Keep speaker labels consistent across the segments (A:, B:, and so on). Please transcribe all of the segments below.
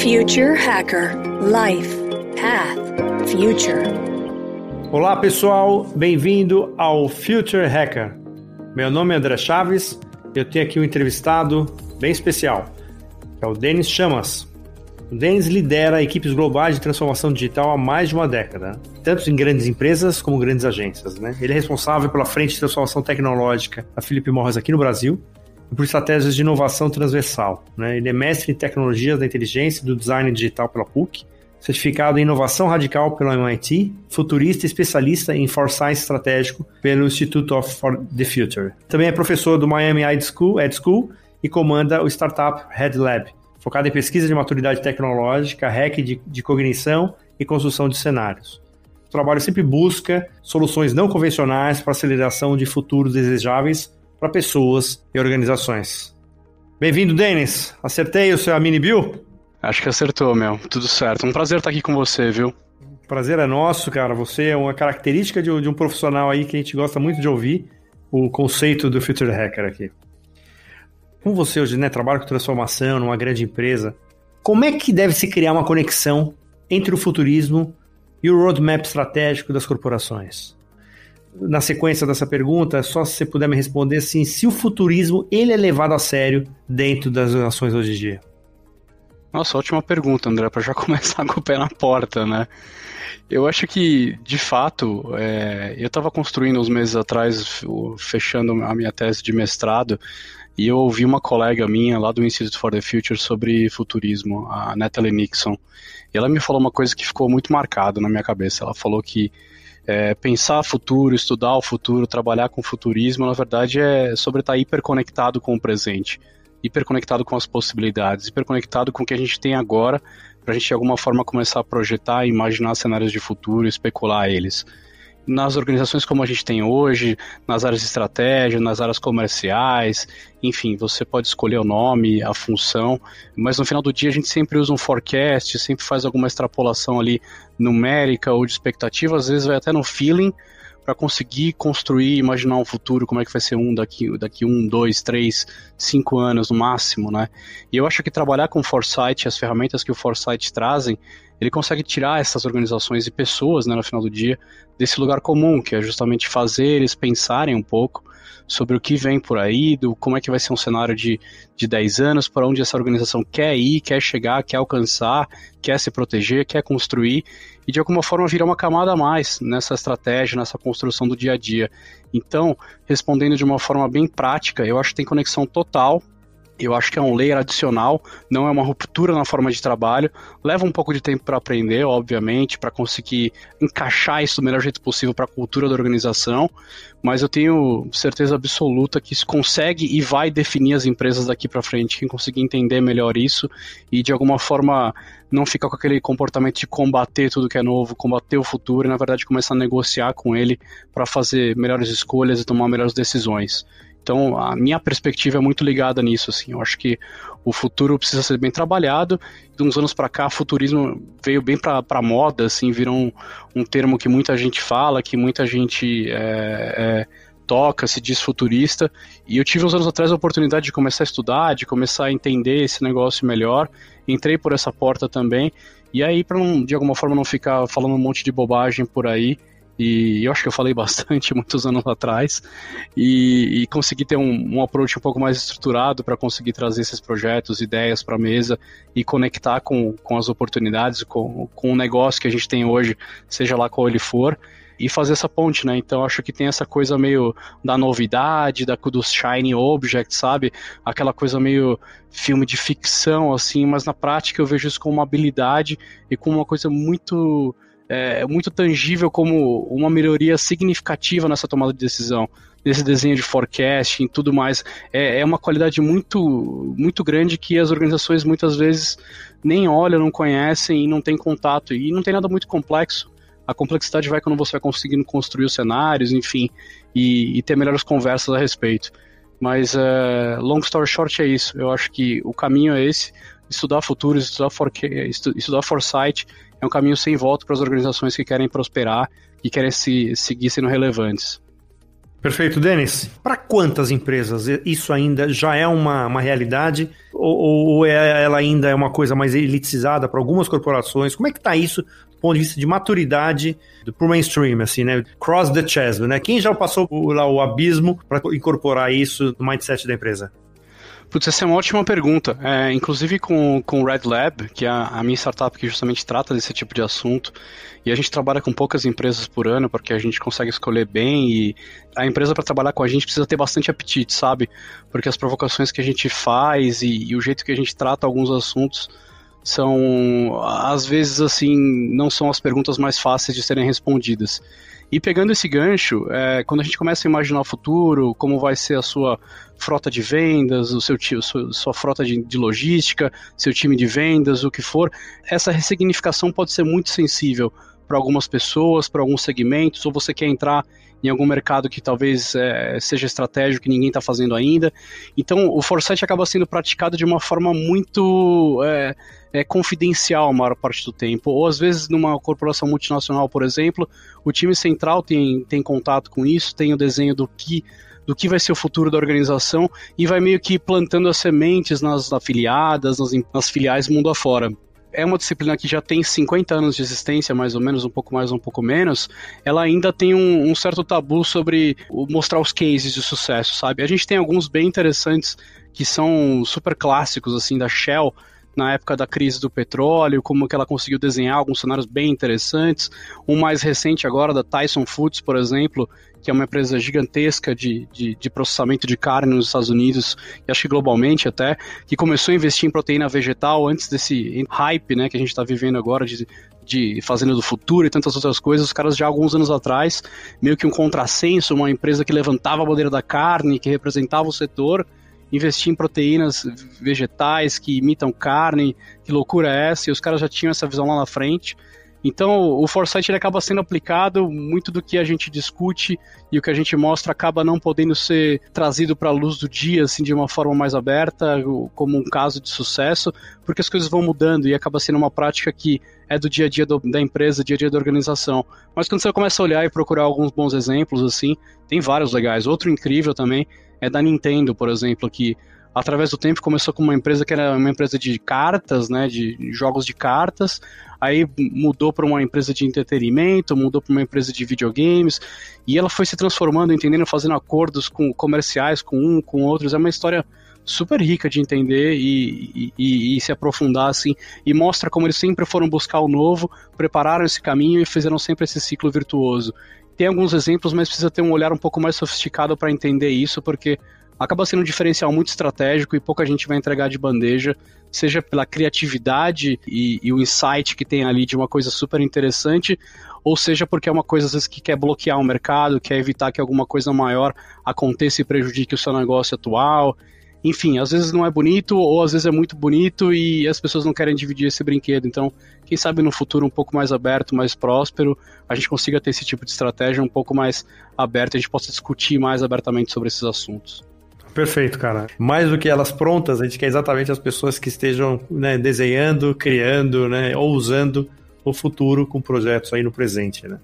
A: Future Hacker Life Path Future.
B: Olá pessoal, bem-vindo ao Future Hacker. Meu nome é André Chaves e eu tenho aqui um entrevistado bem especial, que é o Denis Chamas. O Denis lidera equipes globais de transformação digital há mais de uma década, tanto em grandes empresas como grandes agências, né? Ele é responsável pela frente de transformação tecnológica da Philip Morris aqui no Brasil e por estratégias de inovação transversal, né? Ele é mestre em tecnologias da inteligência e do design digital pela PUC, certificado em inovação radical pelo MIT, futurista e especialista em foresight estratégico pelo Institute for the Future. Também é professor do Miami Ed School e comanda o Startup Head Lab, focado em pesquisa de maturidade tecnológica, hack de cognição e construção de cenários. O trabalho sempre busca soluções não convencionais para a aceleração de futuros desejáveis para pessoas e organizações. Bem-vindo, Denis. Acertei o seu mini bio?
C: Acho que acertou, meu. Tudo certo. Um prazer estar aqui com você, viu?
B: O prazer é nosso, cara. Você é uma característica de um profissional aí que a gente gosta muito de ouvir, o conceito do Future Hacker aqui. Como você hoje, né, trabalha com transformação numa grande empresa, como é que deve se criar uma conexão entre o futurismo e o roadmap estratégico das corporações? Na sequência dessa pergunta, só se você puder me responder assim, se o futurismo ele é levado a sério dentro das ações hoje em dia.
C: Nossa, ótima pergunta, André, para já começar com o pé na porta, né? Eu acho que, de fato, eu estava construindo uns meses atrás, fechando a minha tese de mestrado, e eu ouvi uma colega minha lá do Institute for the Future sobre futurismo, a Natalie Nixon. E ela me falou uma coisa que ficou muito marcada na minha cabeça. Ela falou que pensar futuro, estudar o futuro, trabalhar com futurismo, na verdade é sobre estar hiperconectado com o presente, hiperconectado com as possibilidades, hiperconectado com o que a gente tem agora, para a gente de alguma forma começar a projetar e imaginar cenários de futuro, especular eles. Nas organizações como a gente tem hoje, nas áreas de estratégia, nas áreas comerciais, enfim, você pode escolher o nome, a função, mas no final do dia a gente sempre usa um forecast, sempre faz alguma extrapolação ali numérica ou de expectativa, às vezes vai até no feeling, para conseguir construir, imaginar um futuro, como é que vai ser daqui 1, 2, 3, 5 anos no máximo, né? E eu acho que trabalhar com foresight, as ferramentas que o foresight trazem, ele consegue tirar essas organizações e pessoas, né, no final do dia, desse lugar comum, que é justamente fazer eles pensarem um pouco sobre o que vem por aí, como é que vai ser um cenário de 10 anos, para onde essa organização quer ir, quer chegar, quer alcançar, quer se proteger, quer construir, e de alguma forma virar uma camada a mais nessa estratégia, nessa construção do dia a dia. Então, respondendo de uma forma bem prática, eu acho que tem conexão total. Eu acho que é um layer adicional, não é uma ruptura na forma de trabalho. Leva um pouco de tempo para aprender, obviamente, para conseguir encaixar isso do melhor jeito possível para a cultura da organização, mas eu tenho certeza absoluta que isso consegue e vai definir as empresas daqui para frente. Quem conseguir entender melhor isso e de alguma forma não ficar com aquele comportamento de combater tudo que é novo, combater o futuro e na verdade começar a negociar com ele para fazer melhores escolhas e tomar melhores decisões. Então, a minha perspectiva é muito ligada nisso, assim. Eu acho que o futuro precisa ser bem trabalhado. De uns anos para cá, futurismo veio bem para moda, assim, virou um termo que muita gente fala, que muita gente toca, se diz futurista. E eu tive uns anos atrás a oportunidade de começar a estudar, de começar a entender esse negócio melhor. Entrei por essa porta também. E aí, para de alguma forma não ficar falando um monte de bobagem por aí, e eu acho que eu falei bastante muitos anos atrás, e consegui ter um approach um pouco mais estruturado para conseguir trazer esses projetos, ideias para a mesa e conectar com as oportunidades, com o negócio que a gente tem hoje, seja lá qual ele for, e fazer essa ponte, né? Então acho que tem essa coisa meio da novidade, do shiny object, sabe? Aquela coisa meio filme de ficção, assim, mas na prática eu vejo isso como uma habilidade e como uma coisa muito tangível, como uma melhoria significativa nessa tomada de decisão, nesse desenho de forecast e tudo mais. É uma qualidade muito, muito grande que as organizações muitas vezes nem olham, não conhecem e não têm contato, e não tem nada muito complexo. A complexidade vai quando você vai conseguindo construir os cenários, enfim, e ter melhores conversas a respeito. Mas, long story short, é isso. Eu acho que o caminho é esse. Estudar futuros, estudar foresight é um caminho sem volta para as organizações que querem prosperar e querem seguir sendo relevantes.
B: Perfeito, Denis. Para quantas empresas isso ainda já é uma realidade ou ela ainda é uma coisa mais elitizada para algumas corporações? Como é que está isso do ponto de vista de maturidade para o mainstream, assim, né? Cross the chasm, né? Quem já passou lá o abismo para incorporar isso no mindset da empresa?
C: Putz, essa é uma ótima pergunta. Inclusive com o Red Lab, que é a minha startup que justamente trata desse tipo de assunto, e a gente trabalha com poucas empresas por ano, porque a gente consegue escolher bem, e a empresa para trabalhar com a gente precisa ter bastante apetite, sabe? Porque as provocações que a gente faz e o jeito que a gente trata alguns assuntos são, às vezes, assim, não são as perguntas mais fáceis de serem respondidas. E pegando esse gancho, quando a gente começa a imaginar o futuro, como vai ser a sua frota de vendas, sua frota de logística, seu time de vendas, o que for, essa ressignificação pode ser muito sensível para algumas pessoas, para alguns segmentos, ou você quer entrar em algum mercado que talvez seja estratégico, que ninguém está fazendo ainda. Então, o foresight acaba sendo praticado de uma forma muito confidencial a maior parte do tempo. Ou, às vezes, numa corporação multinacional, por exemplo, o time central tem contato com isso, tem o desenho do que vai ser o futuro da organização e vai meio que plantando as sementes nas afiliadas, nas filiais mundo afora. É uma disciplina que já tem 50 anos de existência, mais ou menos, um pouco mais, um pouco menos. Ela ainda tem um certo tabu sobre mostrar os cases de sucesso, sabe? A gente tem alguns bem interessantes que são super clássicos, assim, da Shell, na época da crise do petróleo, como que ela conseguiu desenhar alguns cenários bem interessantes. Um mais recente agora, da Tyson Foods, por exemplo, que é uma empresa gigantesca de processamento de carne nos Estados Unidos, e acho que globalmente até, que começou a investir em proteína vegetal antes desse hype, né, que a gente está vivendo agora de fazenda do futuro e tantas outras coisas. Os caras já há alguns anos atrás, meio que um contrassenso, uma empresa que levantava a bandeira da carne, que representava o setor, investir em proteínas vegetais que imitam carne, que loucura é essa? E os caras já tinham essa visão lá na frente. Então, o foresight ele acaba sendo aplicado, muito do que a gente discute e o que a gente mostra acaba não podendo ser trazido para a luz do dia, assim, de uma forma mais aberta, como um caso de sucesso, porque as coisas vão mudando e acaba sendo uma prática que é do dia a dia da empresa, dia a dia da organização. Mas quando você começa a olhar e procurar alguns bons exemplos, assim, tem vários legais. Outro incrível também é da Nintendo, por exemplo, que através do tempo começou com uma empresa que era uma empresa de cartas, né, de jogos de cartas, aí mudou para uma empresa de entretenimento, mudou para uma empresa de videogames, e ela foi se transformando, entendendo, fazendo acordos comerciais com com outros. É uma história super rica de entender e se aprofundar, assim, e mostra como eles sempre foram buscar o novo, prepararam esse caminho e fizeram sempre esse ciclo virtuoso. Tem alguns exemplos, mas precisa ter um olhar um pouco mais sofisticado para entender isso, porque acaba sendo um diferencial muito estratégico e pouca gente vai entregar de bandeja, seja pela criatividade e o insight que tem ali de uma coisa super interessante, ou seja porque é uma coisa às vezes que quer bloquear o mercado, quer evitar que alguma coisa maior aconteça e prejudique o seu negócio atual. Enfim, às vezes não é bonito, ou às vezes é muito bonito e as pessoas não querem dividir esse brinquedo. Então, quem sabe no futuro um pouco mais aberto, mais próspero, a gente consiga ter esse tipo de estratégia um pouco mais aberta, a gente possa discutir mais abertamente sobre esses assuntos.
B: Perfeito, cara. Mais do que elas prontas, a gente quer exatamente as pessoas que estejam, né, desenhando, criando, né, ou usando o futuro com projetos aí no presente, né?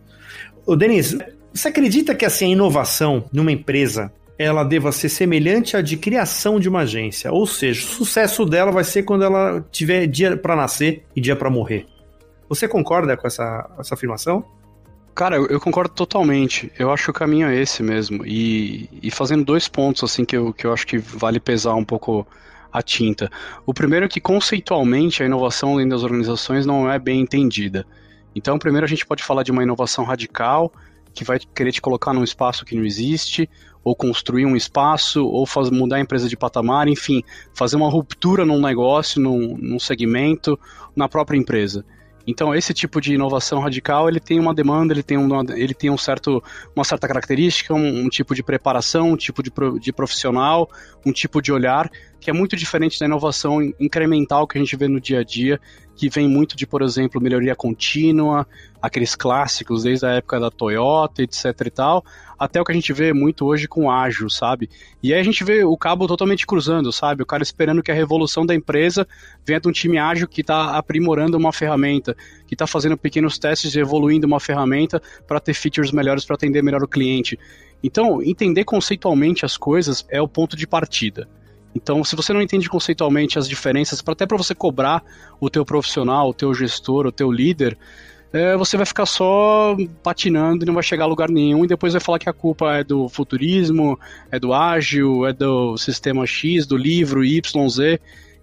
B: Ô, Denis, você acredita que assim, a inovação numa empresa ela deva ser semelhante à de criação de uma agência? Ou seja, o sucesso dela vai ser quando ela tiver dia para nascer e dia para morrer. Você concorda com essa afirmação?
C: Cara, eu concordo totalmente. Eu acho que o caminho é esse mesmo. E fazendo dois pontos assim que eu acho que vale pesar um pouco a tinta. O primeiro é que conceitualmente a inovação dentro das organizações não é bem entendida. Então, primeiro a gente pode falar de uma inovação radical, que vai querer te colocar num espaço que não existe, ou construir um espaço, ou mudar a empresa de patamar, enfim, fazer uma ruptura num negócio, num segmento, na própria empresa. Então, esse tipo de inovação radical, ele tem uma demanda, ele tem uma certa característica, um tipo de preparação, um tipo de profissional, um tipo de olhar, que é muito diferente da inovação incremental que a gente vê no dia a dia, que vem muito de, por exemplo, melhoria contínua, aqueles clássicos desde a época da Toyota, etc e tal, até o que a gente vê muito hoje com ágil, sabe? E aí a gente vê o cabo totalmente cruzando, sabe? O cara esperando que a revolução da empresa venha de um time ágil que está aprimorando uma ferramenta, que está fazendo pequenos testes e evoluindo uma ferramenta para ter features melhores para atender melhor o cliente. Então, entender conceitualmente as coisas é o ponto de partida. Então, se você não entende conceitualmente as diferenças, até para você cobrar o teu profissional, o teu gestor, o teu líder, você vai ficar só patinando e não vai chegar a lugar nenhum, e depois vai falar que a culpa é do futurismo, é do ágil, é do sistema X, do livro Y, Z.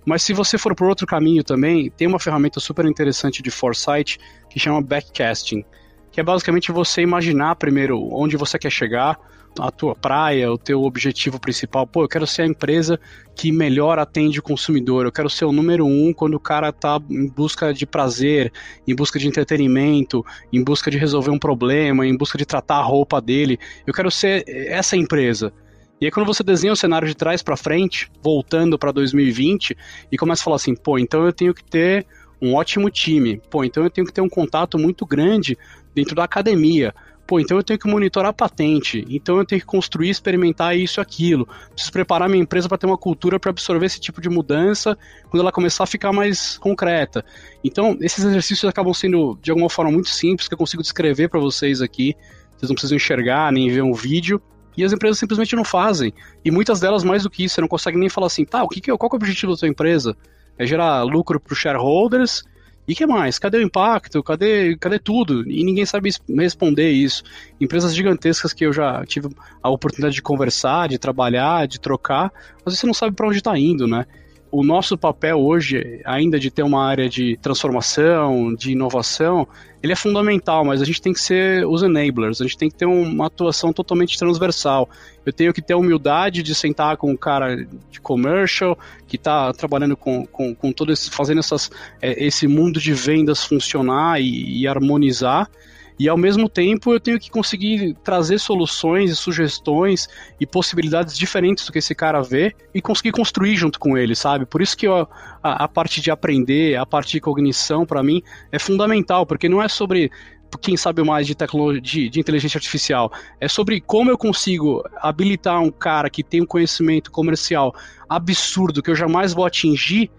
C: Mas se você for por outro caminho também, tem uma ferramenta super interessante de foresight que chama backcasting, que é basicamente você imaginar primeiro onde você quer chegar, a tua praia, o teu objetivo principal. Pô, eu quero ser a empresa que melhor atende o consumidor, eu quero ser o número 1 quando o cara tá em busca de prazer, em busca de entretenimento, em busca de resolver um problema, em busca de tratar a roupa dele. Eu quero ser essa empresa. E aí quando você desenha o cenário de trás para frente, voltando para 2020, e começa a falar assim, pô, então eu tenho que ter um ótimo time, pô, então eu tenho que ter um contato muito grande dentro da academia, pô, então eu tenho que monitorar a patente, então eu tenho que construir, experimentar isso e aquilo, preciso preparar minha empresa para ter uma cultura para absorver esse tipo de mudança quando ela começar a ficar mais concreta. Então, esses exercícios acabam sendo, de alguma forma, muito simples, que eu consigo descrever para vocês aqui, vocês não precisam enxergar, nem ver um vídeo, e as empresas simplesmente não fazem, e muitas delas mais do que isso, você não consegue nem falar assim, tá, qual que é o objetivo da sua empresa? É gerar lucro para os shareholders. E o que mais? Cadê o impacto? Cadê tudo? E ninguém sabe responder isso. Empresas gigantescas que eu já tive a oportunidade de conversar, de trabalhar, de trocar, às vezes você não sabe para onde está indo, né? O nosso papel hoje, ainda de ter uma área de transformação, de inovação, ele é fundamental, mas a gente tem que ser os enablers, a gente tem que ter uma atuação totalmente transversal. Eu tenho que ter a humildade de sentar com um cara de commercial, que está trabalhando com todo esse, fazendo esse mundo de vendas funcionar e harmonizar, e ao mesmo tempo eu tenho que conseguir trazer soluções e sugestões e possibilidades diferentes do que esse cara vê e conseguir construir junto com ele, sabe? Por isso que a parte de aprender, a parte de cognição, para mim, é fundamental, porque não é sobre quem sabe mais de tecnologia, de inteligência artificial, é sobre como eu consigo habilitar um cara que tem um conhecimento comercial absurdo que eu jamais vou atingir,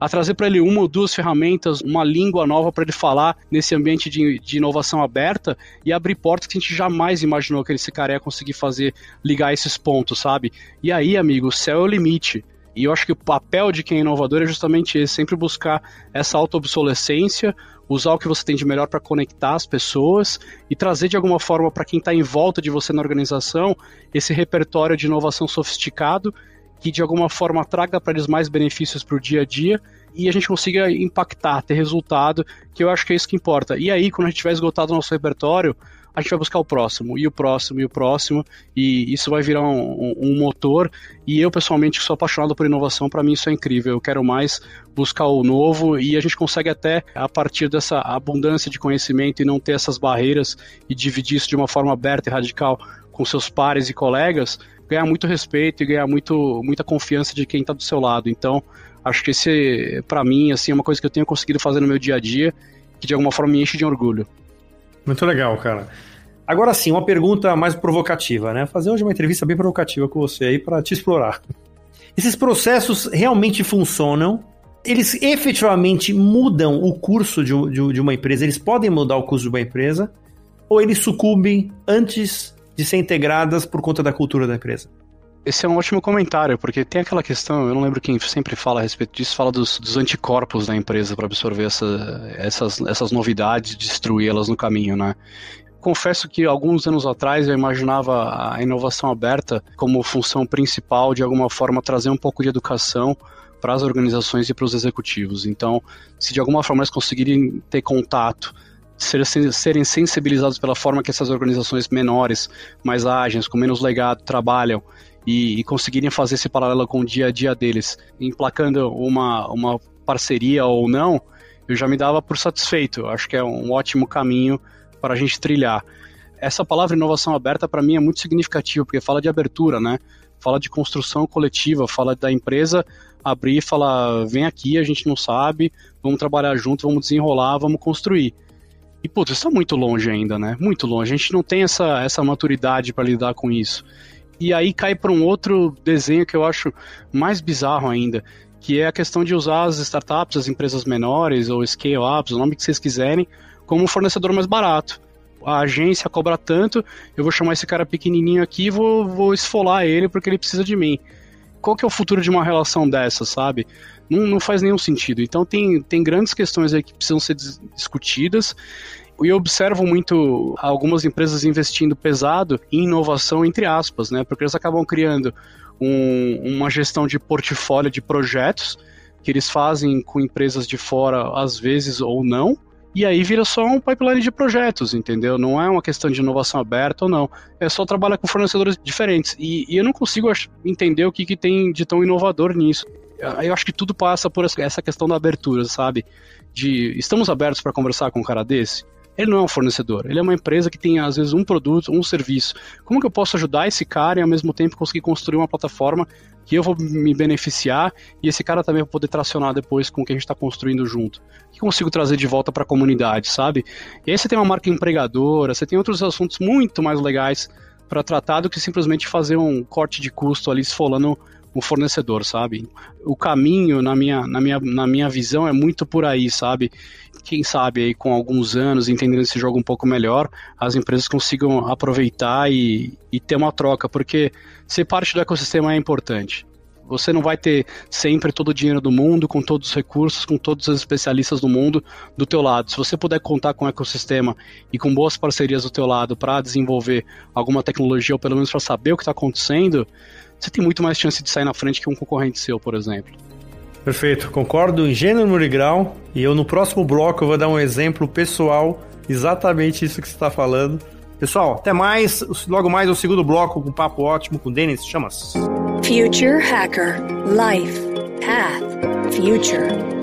C: a trazer para ele uma ou duas ferramentas, uma língua nova para ele falar nesse ambiente de inovação aberta e abrir portas que a gente jamais imaginou que esse cara ia conseguir fazer, ligar esses pontos, sabe? E aí, amigo, o céu é o limite. E eu acho que o papel de quem é inovador é justamente esse, sempre buscar essa auto-obsolescência, usar o que você tem de melhor para conectar as pessoas e trazer de alguma forma para quem está em volta de você na organização esse repertório de inovação sofisticado que de alguma forma traga para eles mais benefícios para o dia a dia e a gente consiga impactar, ter resultado, que eu acho que é isso que importa. E aí, quando a gente tiver esgotado o nosso repertório, a gente vai buscar o próximo, e o próximo, e o próximo, e isso vai virar um motor, e eu pessoalmente que sou apaixonado por inovação, para mim isso é incrível, eu quero mais buscar o novo, e a gente consegue até, a partir dessa abundância de conhecimento e não ter essas barreiras, e dividir isso de uma forma aberta e radical com seus pares e colegas, ganhar muito respeito e ganhar muita confiança de quem está do seu lado. Então, acho que esse, para mim, assim, é uma coisa que eu tenho conseguido fazer no meu dia a dia, que de alguma forma me enche de orgulho.
B: Muito legal, cara. Agora sim, uma pergunta mais provocativa, né? Fazer hoje uma entrevista bem provocativa com você aí para te explorar. Esses processos realmente funcionam? Eles efetivamente mudam o curso de uma empresa? Eles podem mudar o curso de uma empresa? Ou eles sucumbem antes de ser integradas por conta da cultura da empresa?
C: Esse é um ótimo comentário, porque tem aquela questão, eu não lembro quem sempre fala a respeito disso, fala dos anticorpos da empresa para absorver essas novidades, destruí-las no caminho, né? Confesso que alguns anos atrás eu imaginava a inovação aberta como função principal, de alguma forma, trazer um pouco de educação para as organizações e para os executivos. Então, se de alguma forma eles conseguirem ter contato, serem sensibilizados pela forma que essas organizações menores, mais ágeis, com menos legado, trabalham e conseguirem fazer esse paralelo com o dia a dia deles, emplacando uma parceria ou não, eu já me dava por satisfeito. Eu acho que é um ótimo caminho para a gente trilhar. Essa palavra inovação aberta para mim é muito significativa, porque fala de abertura, né? Fala de construção coletiva, fala da empresa abrir e falar, vem aqui, a gente não sabe, vamos trabalhar junto, vamos desenrolar, vamos construir. E, putz, isso está muito longe ainda, né? Muito longe. A gente não tem essa maturidade para lidar com isso. E aí cai para um outro desenho que eu acho mais bizarro ainda, que é a questão de usar as startups, as empresas menores, ou scale-ups, o nome que vocês quiserem, como um fornecedor mais barato. a agência cobra tanto, eu vou chamar esse cara pequenininho aqui e vou esfolar ele porque ele precisa de mim. Qual que é o futuro de uma relação dessa, sabe? Não faz nenhum sentido. Então tem grandes questões aí que precisam ser discutidas. E eu observo muito algumas empresas investindo pesado em inovação, entre aspas, né? Porque eles acabam criando uma gestão de portfólio de projetos que eles fazem com empresas de fora, às vezes, ou não. E aí vira só um pipeline de projetos, entendeu? Não é uma questão de inovação aberta ou não. É só trabalhar com fornecedores diferentes. E eu não consigo entender o que tem de tão inovador nisso. Eu acho que tudo passa por essa questão da abertura, sabe? Estamos abertos para conversar com um cara desse? Ele não é um fornecedor, ele é uma empresa que tem, às vezes, um produto, um serviço. Como que eu posso ajudar esse cara e, ao mesmo tempo, conseguir construir uma plataforma que eu vou me beneficiar e esse cara também vai poder tracionar depois com o que a gente está construindo junto? O que eu consigo trazer de volta para a comunidade, sabe? E aí você tem uma marca empregadora, você tem outros assuntos muito mais legais para tratar do que simplesmente fazer um corte de custo ali esfolando um fornecedor, sabe? O caminho, na minha visão, é muito por aí, sabe? Quem sabe aí com alguns anos, entendendo esse jogo um pouco melhor, as empresas consigam aproveitar e ter uma troca, porque ser parte do ecossistema é importante. Você não vai ter sempre todo o dinheiro do mundo, com todos os recursos, com todos os especialistas do mundo do teu lado. Se você puder contar com o ecossistema e com boas parcerias do teu lado para desenvolver alguma tecnologia, ou pelo menos para saber o que está acontecendo, você tem muito mais chance de sair na frente que um concorrente seu, por exemplo.
B: Perfeito, concordo em gênero, número e grau. E eu no próximo bloco eu vou dar um exemplo pessoal, exatamente isso que você está falando. Pessoal, até mais. Logo mais o segundo bloco com um papo ótimo com o Denis Chamas.
A: Future Hacker. Life. Path. Future.